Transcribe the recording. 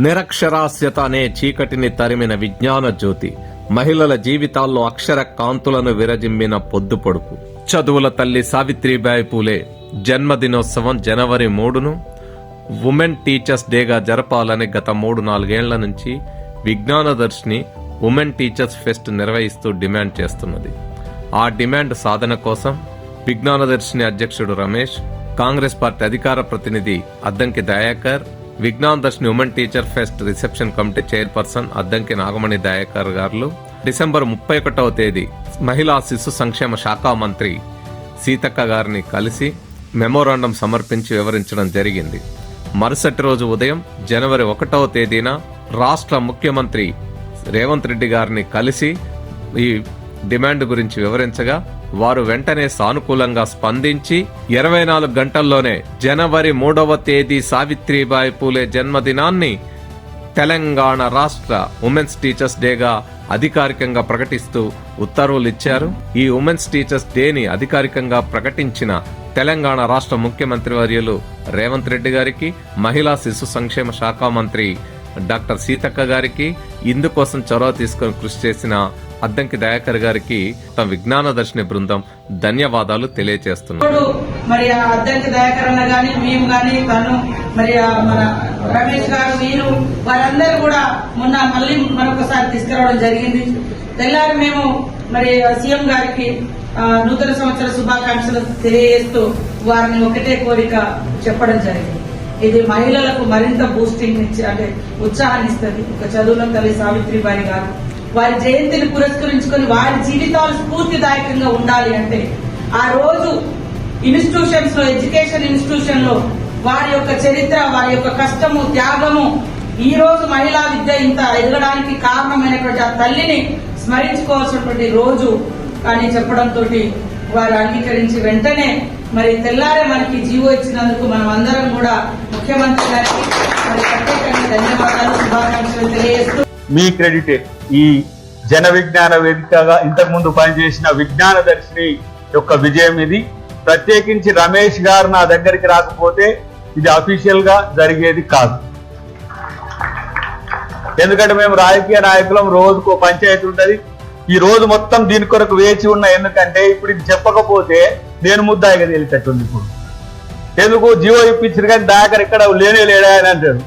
నిరక్షరాస్యత అనే చీకటిని తరిమిన విజ్ఞాన జ్యోతి, మహిళల జీవితాల్లో అక్షర కాంతులను విరజిమ్మిన పొద్దుపొడుపు. చదువుల తల్లి సావిత్రిబాయి పూలే జన్మదినోత్సవం జనవరి 3ను ఉమెన్ టీచర్స్ డేగా జరపాలని గత 3-4 ఏళ్ల నుంచి విజ్ఞానదర్శిని ఉమెన్ టీచర్స్ ఫెస్ట్ నిర్వహిస్తూ డిమాండ్ చేస్తున్నది. ఆ డిమాండ్ సాధన కోసం విజ్ఞానదర్శిని అధ్యక్షుడు రమేష్, కాంగ్రెస్ పార్టీ అధికార ప్రతినిధి Addanki Dayakar, Vignanadarshini women teacher fest reception committee chairperson Addanki Nagamani Dayakar గారు డిసెంబర్ 31వ తేదీ మహిళా శిశు సంక్షేమ శాఖ మంత్రి సీతక్క గారిని కలిసి మెమోరాండం సమర్పించి వివరించడం జరిగింది. మరుసటి రోజు ఉదయం జనవరి 1వ తేదీన రాష్ట్ర ముఖ్యమంత్రి రేవంత్ రెడ్డి గారిని కలిసి ఈ డిమాండ్ గురించి వివరించగా వారు వెంటనే సానుకూలంగా స్పందించి 24 గంటల్లోనే జనవరి 3వ తేదీ సావిత్రిబాయి పూలే జన్మదినాన్ని తెలంగాణ రాష్ట్ర ఉమెన్స్ టీచర్స్ డేగా అధికారికంగా ప్రకటిస్తూ ఉత్తర్వులు ఇచ్చారు. ఈ ఉమెన్స్ టీచర్స్ డేని అధికారికంగా ప్రకటించిన తెలంగాణ రాష్ట్ర ముఖ్యమంత్రి వర్యులు రేవంత్ రెడ్డి గారికి, మహిళా శిశు సంక్షేమ శాఖ మంత్రి డాక్టర్ సీతక్క గారికి, ఇందుకోసం చొరవ తీసుకుని కృషి చేసిన అద్దంకి దయాకర్ గారికి తమ విజ్ఞానదర్శిని బృందం ధన్యవాదాలు తెలియజేస్తున్నారు. మరి అద్దంకి దయాకర్ అన్న గాని, మేము గాని, తను మరి మన రమేష్ గారు, వీరు వారందరూ కూడా మొన్న మళ్ళీ మరొకసారి తీసుకురావడం జరిగింది. తెల్లారి మేము మరి సీఎం గారికి నూతన సంవత్సర శుభాకాంక్షలు తెలియజేస్తూ వారిని ఒకటే కోరిక చెప్పడం జరిగింది. ఇది మహిళలకు మరింత బూస్టింగ్ ఇచ్చి అంటే ఉత్సాహాన్ని ఇస్తుంది. ఒక చదువులో తల్లి సావిత్రిబాయి గారు వారి జయంతిని పురస్కరించుకొని వారి జీవితాలు స్ఫూర్తిదాయకంగా ఉండాలి అంటే ఆ రోజు ఇన్స్టిట్యూషన్స్ లో, ఎడ్యుకేషన్ ఇన్స్టిట్యూషన్ లో వారి యొక్క చరిత్ర, వారి యొక్క కష్టము, త్యాగము, ఈ రోజు మహిళా విద్య ఇంత ఎదగడానికి కారణమైనటువంటి ఆ తల్లిని స్మరించుకోవాల్సినటువంటి రోజు అని చెప్పడంతో వారు అంగీకరించి వెంటనే మరి తెల్లారే మనకి జీవో ఇచ్చినందుకు మనం అందరం కూడా ముఖ్యమంత్రి గారికి మరి ప్రత్యేకంగా ధన్యవాదాలు, శుభాకాంక్షలు తెలియజేస్తూ మీ క్రెడిటే ఈ జన విజ్ఞాన వేదికగా ఇంతకుముందు పనిచేసిన విజ్ఞానదర్శిని యొక్క విజయం ఇది. ప్రత్యేకించి రమేష్ గారు నా దగ్గరికి రాకపోతే ఇది అఫీషియల్ గా జరిగేది కాదు. ఎందుకంటే మేము రాజకీయ నాయకులం, రోజుకు పంచాయతీ ఉంటది. ఈ రోజు మొత్తం దీని కొరకు వేచి ఉన్న. ఎందుకంటే ఇప్పుడు ఇది చెప్పకపోతే నేను ముద్దాయిగా తేలిటట్టుంది. ఇప్పుడు ఎందుకు జీవో ఇప్పించారు కానీ దాకా ఇక్కడ లేనే లేడా అని అంటాడు.